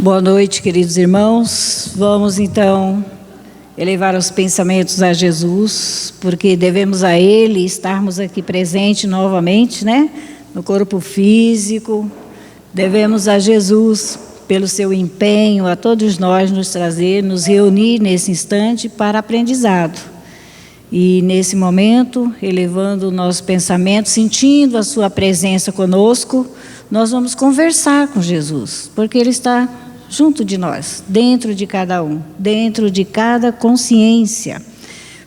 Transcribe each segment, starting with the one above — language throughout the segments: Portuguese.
Boa noite, queridos irmãos. Vamos então elevar os pensamentos a Jesus, porque devemos a Ele estarmos aqui presentes novamente, né? No corpo físico. Devemos a Jesus pelo seu empenho, a todos nós nos trazer, nos reunir nesse instante para aprendizado. E nesse momento, elevando o nosso pensamento, sentindo a sua presença conosco, nós vamos conversar com Jesus, porque Ele está junto de nós, dentro de cada um, dentro de cada consciência.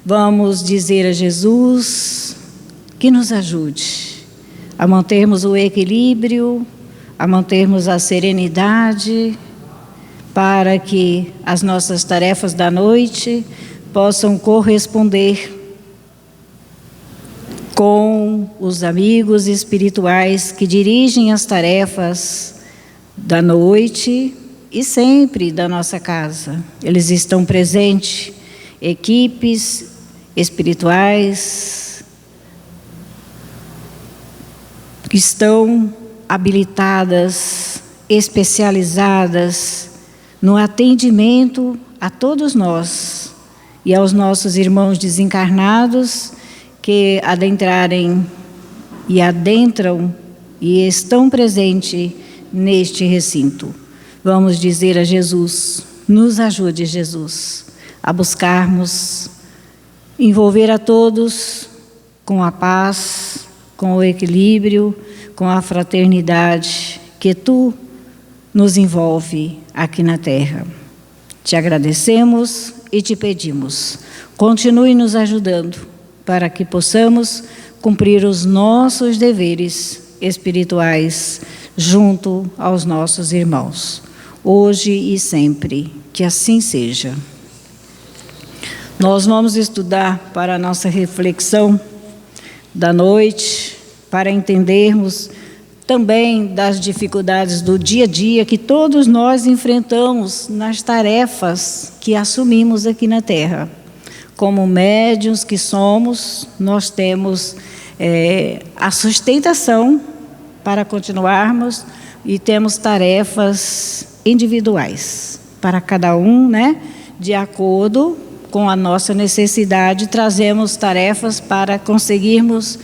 Vamos dizer a Jesus que nos ajude a mantermos o equilíbrio, a mantermos a serenidade, para que as nossas tarefas da noite possam corresponder com os amigos espirituais que dirigem as tarefas da noite e sempre da nossa casa. Eles estão presentes, equipes espirituais que estão habilitadas, especializadas no atendimento a todos nós e aos nossos irmãos desencarnados que adentrarem e adentram e estão presentes neste recinto. Vamos dizer a Jesus, nos ajude, Jesus, a buscarmos envolver a todos com a paz, com o equilíbrio, com a fraternidade que Tu nos envolve aqui na Terra. Te agradecemos e te pedimos, continue nos ajudando para que possamos cumprir os nossos deveres espirituais junto aos nossos irmãos, hoje e sempre, que assim seja. Nós vamos estudar para a nossa reflexão da noite, para entendermos também das dificuldades do dia a dia que todos nós enfrentamos nas tarefas que assumimos aqui na Terra. Como médiuns que somos, nós temos a sustentação para continuarmos e temos tarefas individuais para cada um, né? De acordo com a nossa necessidade, trazemos tarefas para conseguirmos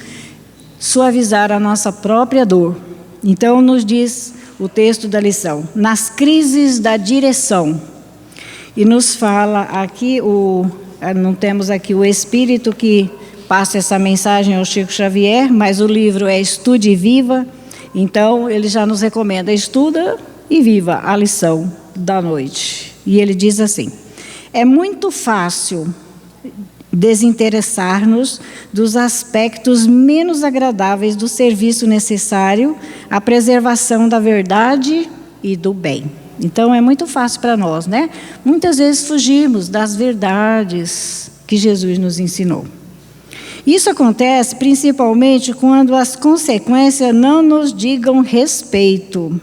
suavizar a nossa própria dor. Então, nos diz o texto da lição, nas crises da direção. E nos fala aqui, não temos aqui o Espírito que passa essa mensagem ao Chico Xavier, mas o livro é Estude e Viva. Então, ele já nos recomenda, estuda e viva a lição da noite. E ele diz assim, é muito fácil desinteressar-nos dos aspectos menos agradáveis do serviço necessário à preservação da verdade e do bem. Então, é muito fácil para nós, né? Muitas vezes fugimos das verdades que Jesus nos ensinou. Isso acontece principalmente quando as consequências não nos digam respeito.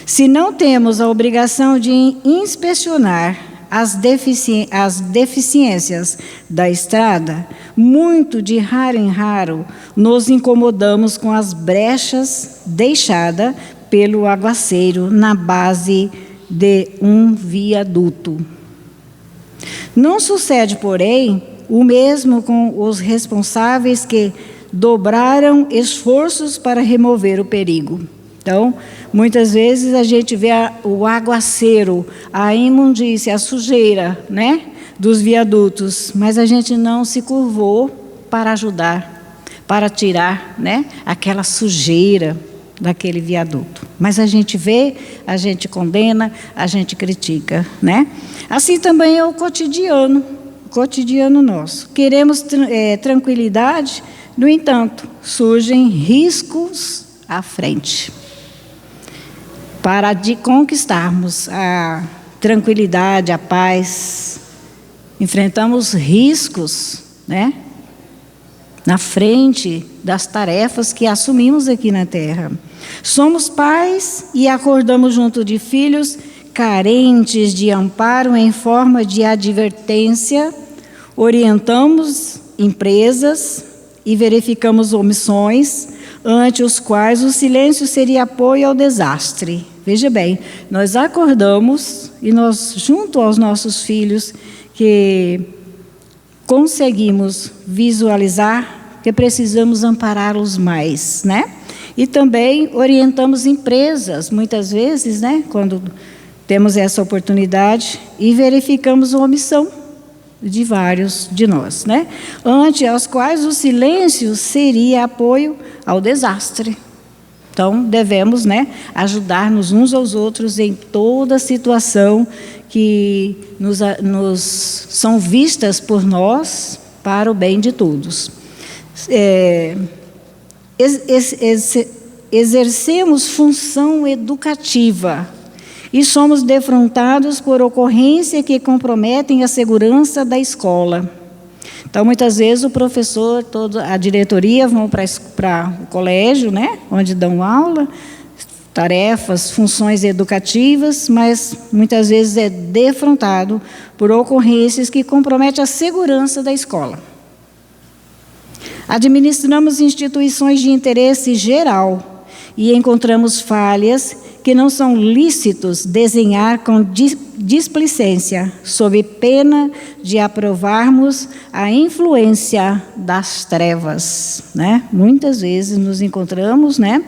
Se não temos a obrigação de inspecionar as deficiências da estrada, muito de raro em raro nos incomodamos com as brechas deixadas pelo aguaceiro na base de um viaduto. Não sucede, porém, o mesmo com os responsáveis que dobraram esforços para remover o perigo. Então, muitas vezes a gente vê o aguaceiro, a imundícia, a sujeira, né, dos viadutos, mas a gente não se curvou para ajudar, para tirar, né, aquela sujeira daquele viaduto. Mas a gente vê, a gente condena, a gente critica, né? Assim também é o cotidiano nosso. Queremos tranquilidade, no entanto, surgem riscos à frente. Para conquistarmos a tranquilidade, a paz, enfrentamos riscos, né? Na frente das tarefas que assumimos aqui na Terra. Somos pais e acordamos junto de filhos carentes de amparo em forma de advertência, orientamos empresas e verificamos omissões, ante os quais o silêncio seria apoio ao desastre. Veja bem, nós acordamos e nós, junto aos nossos filhos, que conseguimos visualizar que precisamos ampará-los mais, né? E também orientamos empresas, muitas vezes, né, quando temos essa oportunidade, e verificamos a omissão de vários de nós, né? Ante aos quais o silêncio seria apoio ao desastre. Então, devemos, né, ajudar-nos uns aos outros em toda situação que nos são vistas por nós para o bem de todos. Exercemos função educativa e somos defrontados por ocorrências que comprometem a segurança da escola. Então, muitas vezes, o professor, a diretoria vão para o colégio, né, onde dão aula, tarefas, funções educativas, mas muitas vezes é defrontado por ocorrências que comprometem a segurança da escola. Administramos instituições de interesse geral e encontramos falhas que não são lícitos desenhar com displicência, sob pena de aprovarmos a influência das trevas, né? Muitas vezes nos encontramos, né,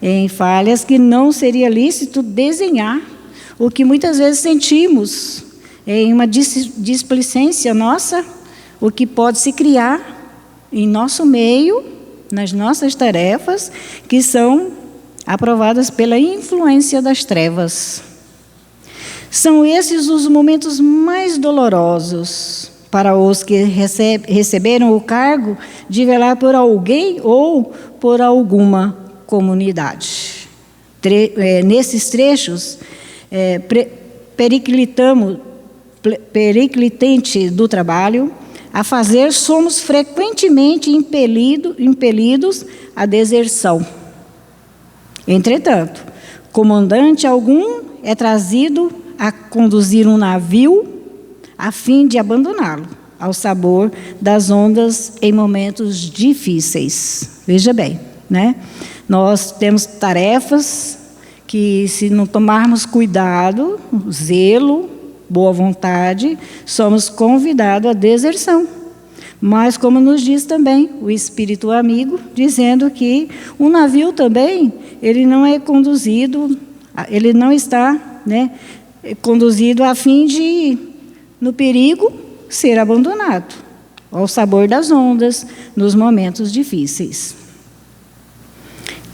em falhas que não seria lícito desenhar, o que muitas vezes sentimos em uma displicência nossa, o que pode se criar em nosso meio, nas nossas tarefas, que são aprovadas pela influência das trevas. São esses os momentos mais dolorosos para os que receberam o cargo de velar por alguém ou por alguma comunidade. Nesses trechos, periclitante do trabalho a fazer, somos frequentemente impelidos à deserção. Entretanto, comandante algum é trazido a conduzir um navio a fim de abandoná-lo ao sabor das ondas em momentos difíceis. Veja bem, né? Nós temos tarefas que, se não tomarmos cuidado, zelo, boa vontade, somos convidados à deserção. Mas, como nos diz também o Espírito amigo, dizendo que o navio também, ele não é conduzido, ele não está, né, conduzido a fim de, no perigo, ser abandonado, ao sabor das ondas, nos momentos difíceis.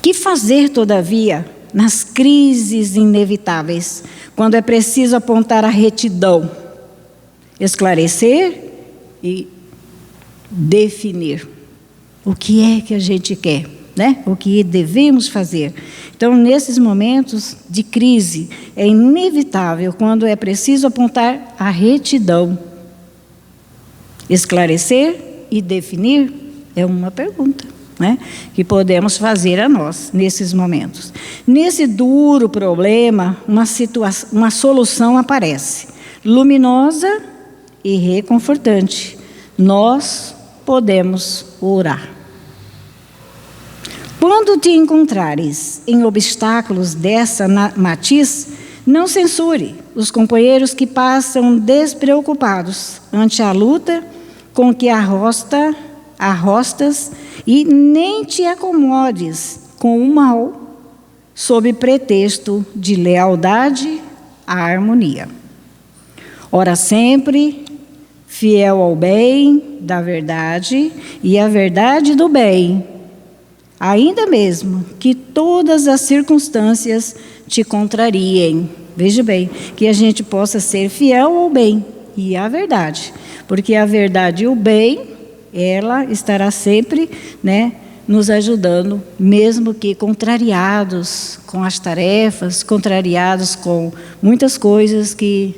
Que fazer, todavia, nas crises inevitáveis, quando é preciso apontar a retidão, esclarecer e definir o que é que a gente quer, né? O que devemos fazer. Então, nesses momentos de crise, é inevitável, quando é preciso apontar a retidão, esclarecer e definir, é uma pergunta, né, que podemos fazer a nós nesses momentos. Nesse duro problema, uma solução aparece, luminosa e reconfortante. Nós podemos orar. Quando te encontrares em obstáculos dessa matiz, não censure os companheiros que passam despreocupados ante a luta com que arrostas, e nem te acomodes com o mal, sob pretexto de lealdade à harmonia. Ora sempre, fiel ao bem da verdade e à verdade do bem, ainda mesmo que todas as circunstâncias te contrariem. Veja bem, que a gente possa ser fiel ao bem e à verdade, porque a verdade e o bem, ela estará sempre, né, nos ajudando, mesmo que contrariados com as tarefas, contrariados com muitas coisas que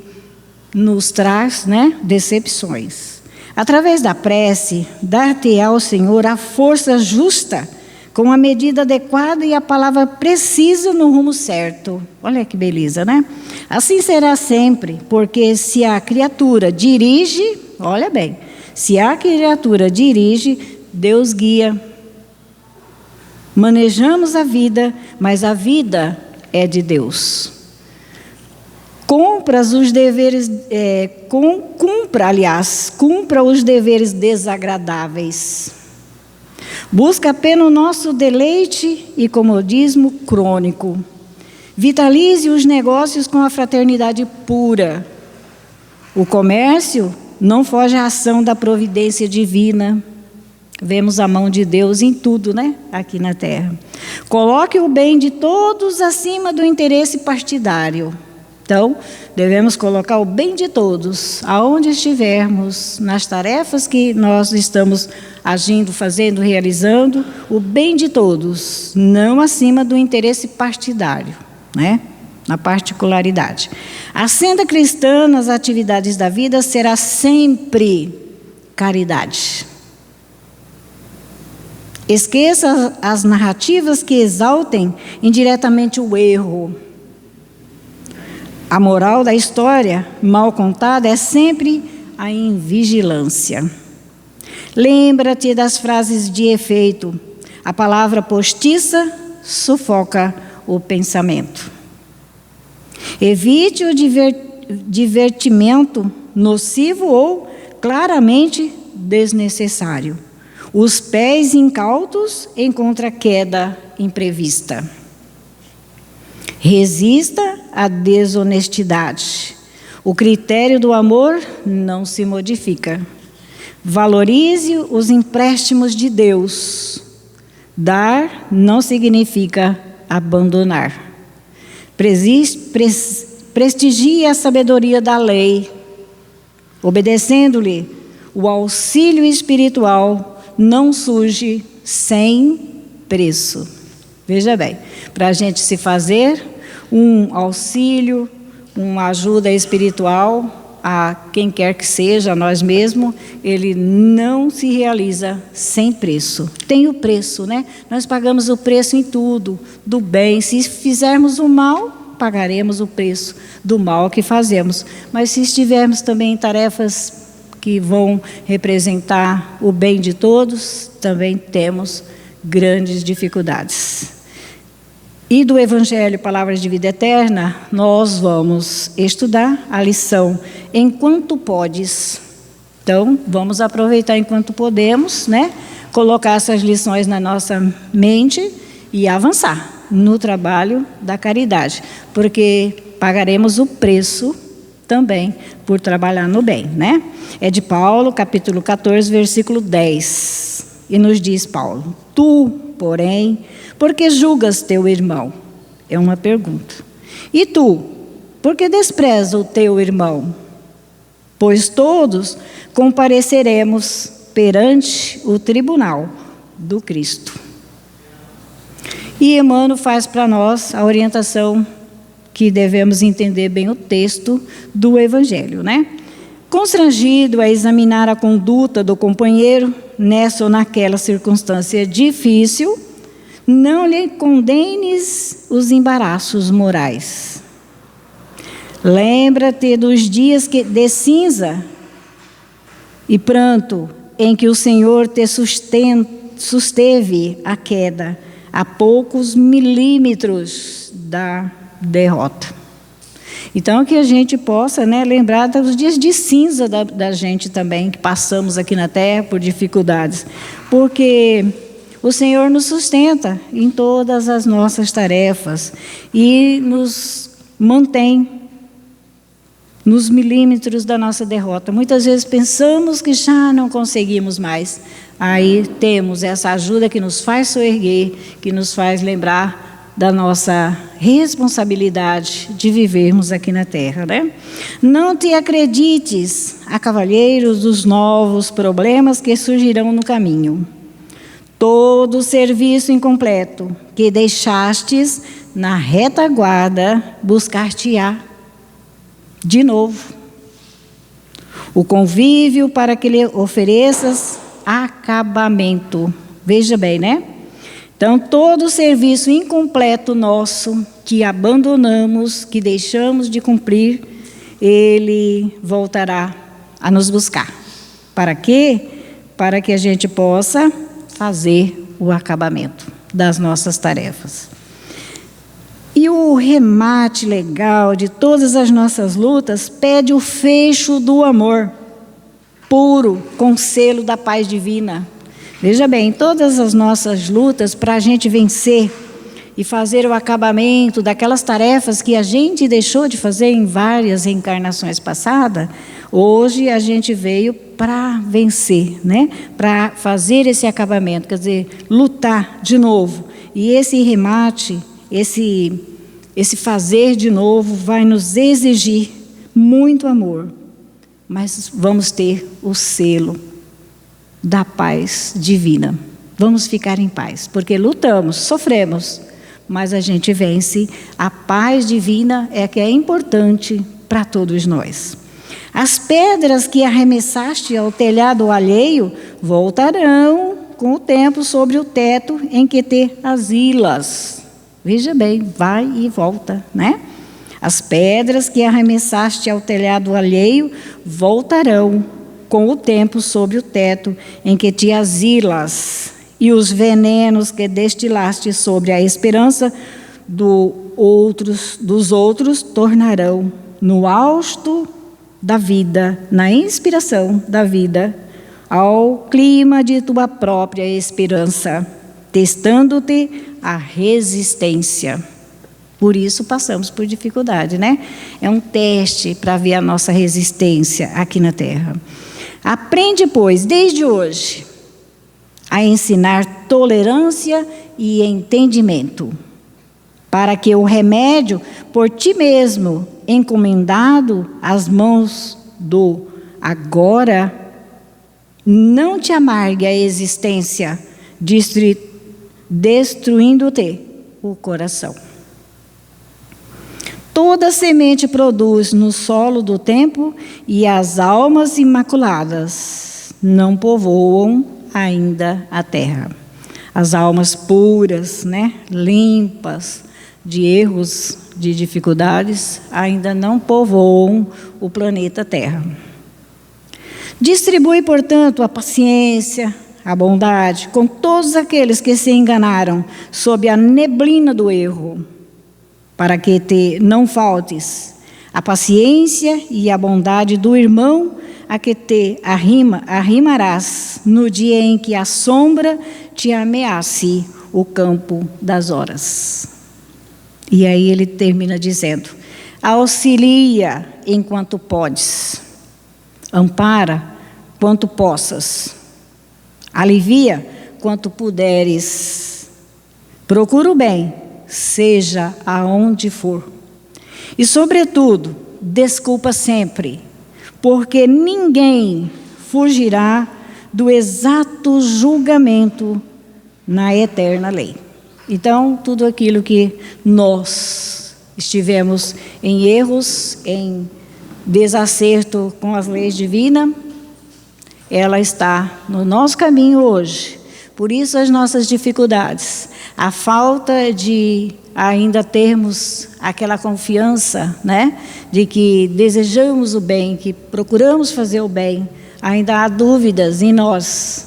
nos traz, né, decepções. Através da prece, dar-te ao Senhor a força justa, com a medida adequada e a palavra precisa no rumo certo. Olha que beleza, né? Assim será sempre, porque se a criatura dirige, olha bem, se a criatura dirige, Deus guia. Manejamos a vida, mas a vida é de Deus. Cumpra os deveres desagradáveis. Busca apenas o nosso deleite e comodismo crônico. Vitalize os negócios com a fraternidade pura. O comércio não foge à ação da providência divina. Vemos a mão de Deus em tudo, né? Aqui na terra. Coloque o bem de todos acima do interesse partidário. Então, devemos colocar o bem de todos, aonde estivermos, nas tarefas que nós estamos agindo, fazendo, realizando, o bem de todos, não acima do interesse partidário, né? Na particularidade. A senda cristã nas atividades da vida será sempre caridade. Esqueça as narrativas que exaltem indiretamente o erro. A moral da história mal contada é sempre a invigilância. Lembra-te das frases de efeito. A palavra postiça sufoca o pensamento. Evite o divertimento nocivo ou claramente desnecessário. Os pés incautos encontram queda imprevista. Resista à desonestidade. O critério do amor não se modifica. Valorize os empréstimos de Deus. Dar não significa abandonar. Prestigie a sabedoria da lei. Obedecendo-lhe, o auxílio espiritual não surge sem preço. Veja bem, para a gente se fazer um auxílio, uma ajuda espiritual a quem quer que seja, a nós mesmos, ele não se realiza sem preço. Tem o preço, né? Nós pagamos o preço em tudo, do bem. Se fizermos o mal, pagaremos o preço do mal que fazemos. Mas se estivermos também em tarefas que vão representar o bem de todos, também temos grandes dificuldades. E do Evangelho Palavras de Vida Eterna, nós vamos estudar a lição Enquanto Podes. Então, vamos aproveitar enquanto podemos, né? Colocar essas lições na nossa mente e avançar no trabalho da caridade, porque pagaremos o preço também por trabalhar no bem, né? É de Paulo, capítulo 14, versículo 10. E nos diz Paulo: Tu, porém, por que julgas teu irmão? É uma pergunta. E tu, por que despreza o teu irmão? Pois todos compareceremos perante o tribunal do Cristo. E Emmanuel faz para nós a orientação que devemos entender bem o texto do Evangelho, né? Constrangido a examinar a conduta do companheiro nessa ou naquela circunstância difícil, não lhe condenes os embaraços morais. Lembra-te dos dias de cinza e pranto em que o Senhor te susteve a queda a poucos milímetros da derrota. Então, que a gente possa, né, lembrar dos dias de cinza da gente também, que passamos aqui na terra por dificuldades, porque o Senhor nos sustenta em todas as nossas tarefas e nos mantém nos milímetros da nossa derrota. Muitas vezes pensamos que já não conseguimos mais. Aí temos essa ajuda que nos faz soerguer, que nos faz lembrar da nossa responsabilidade de vivermos aqui na terra, né? Não te acredites a cavalheiros dos novos problemas que surgirão no caminho. Todo o serviço incompleto que deixastes na retaguarda buscar-te-á de novo. O convívio para que lhe ofereças acabamento. Veja bem, né? Então, todo o serviço incompleto nosso, que abandonamos, que deixamos de cumprir, ele voltará a nos buscar. Para quê? Para que a gente possa fazer o acabamento das nossas tarefas. E o remate legal de todas as nossas lutas pede o fecho do amor puro, com selo da paz divina. Veja bem, todas as nossas lutas para a gente vencer e fazer o acabamento daquelas tarefas que a gente deixou de fazer em várias reencarnações passadas, hoje a gente veio para vencer, né? Para fazer esse acabamento, quer dizer, lutar de novo. E esse remate, esse fazer de novo vai nos exigir muito amor, mas vamos ter o selo da paz divina. Vamos ficar em paz, porque lutamos, sofremos, mas a gente vence. A paz divina é que é importante para todos nós. As pedras que arremessaste ao telhado alheio voltarão com o tempo sobre o teto em que te asilas. Veja bem, vai e volta, né? As pedras que arremessaste ao telhado alheio voltarão com o tempo sobre o teto em que te asilas. E os venenos que destilaste sobre a esperança dos outros tornarão no hausto da vida, na inspiração da vida, ao clima de tua própria esperança, testando-te a resistência. Por isso passamos por dificuldade, né? É um teste para ver a nossa resistência aqui na Terra. Aprende, pois, desde hoje, a ensinar tolerância e entendimento, para que o remédio por ti mesmo, encomendado às mãos do agora, não te amargue a existência, destruindo-te o coração. Toda semente produz no solo do tempo, e as almas imaculadas não povoam ainda a terra. As almas puras, né, limpas de erros, de dificuldades, ainda não povoam o planeta Terra. Distribui, portanto, a paciência, a bondade com todos aqueles que se enganaram sob a neblina do erro, para que não faltes a paciência e a bondade do irmão a que te arrimarás no dia em que a sombra te ameace o campo das horas. E aí ele termina dizendo: auxilia enquanto podes, ampara quanto possas, alivia quanto puderes, procura o bem, seja aonde for. E, sobretudo, desculpa sempre, porque ninguém fugirá do exato julgamento na eterna lei. Então, tudo aquilo que nós estivemos em erros, em desacerto com as leis divinas, ela está no nosso caminho hoje. Por isso as nossas dificuldades, a falta de ainda termos aquela confiança, né, de que desejamos o bem, que procuramos fazer o bem, ainda há dúvidas em nós,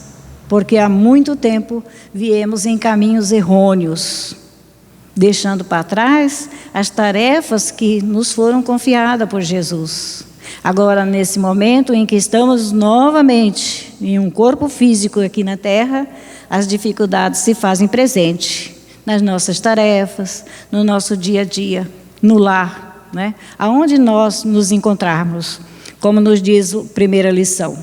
porque há muito tempo viemos em caminhos errôneos, deixando para trás as tarefas que nos foram confiadas por Jesus. Agora, nesse momento em que estamos novamente em um corpo físico aqui na Terra, as dificuldades se fazem presente nas nossas tarefas, no nosso dia a dia, no lar, né? Aonde nós nos encontrarmos, como nos diz a primeira lição.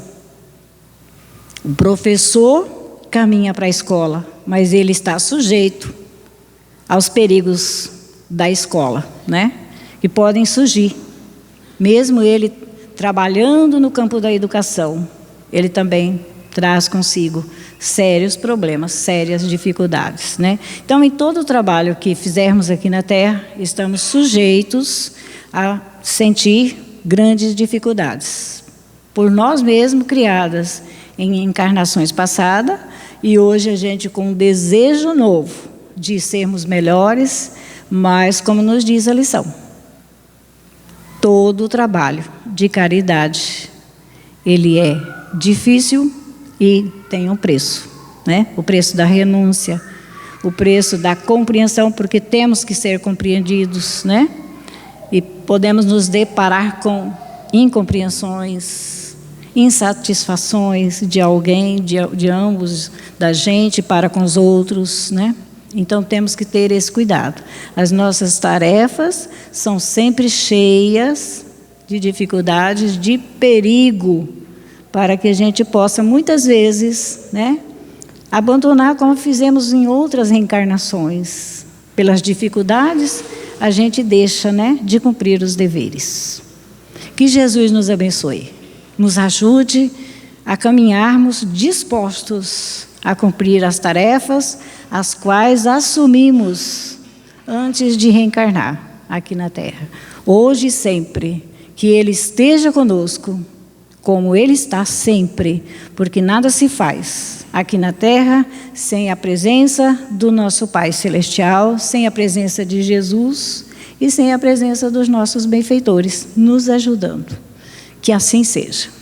O professor caminha para a escola, mas ele está sujeito aos perigos da escola, né? Que podem surgir. Mesmo ele trabalhando no campo da educação, ele também traz consigo sérios problemas, sérias dificuldades, né? Então, em todo o trabalho que fizermos aqui na Terra, estamos sujeitos a sentir grandes dificuldades, por nós mesmos criadas em encarnações passadas, e hoje a gente com um desejo novo de sermos melhores, mas como nos diz a lição, todo o trabalho de caridade, ele é difícil e tem um preço, né? O preço da renúncia, o preço da compreensão, porque temos que ser compreendidos, né? E podemos nos deparar com incompreensões, insatisfações de alguém, de ambos, da gente para com os outros, né? Então temos que ter esse cuidado. As nossas tarefas são sempre cheias de dificuldades, de perigo, para que a gente possa muitas vezes, né, abandonar como fizemos em outras reencarnações. Pelas dificuldades, a gente deixa, né, de cumprir os deveres. Que Jesus nos abençoe, nos ajude a caminharmos dispostos a cumprir as tarefas as quais assumimos antes de reencarnar aqui na Terra. Hoje e sempre, que Ele esteja conosco, como Ele está sempre, porque nada se faz aqui na Terra sem a presença do nosso Pai Celestial, sem a presença de Jesus e sem a presença dos nossos benfeitores nos ajudando. Que assim seja.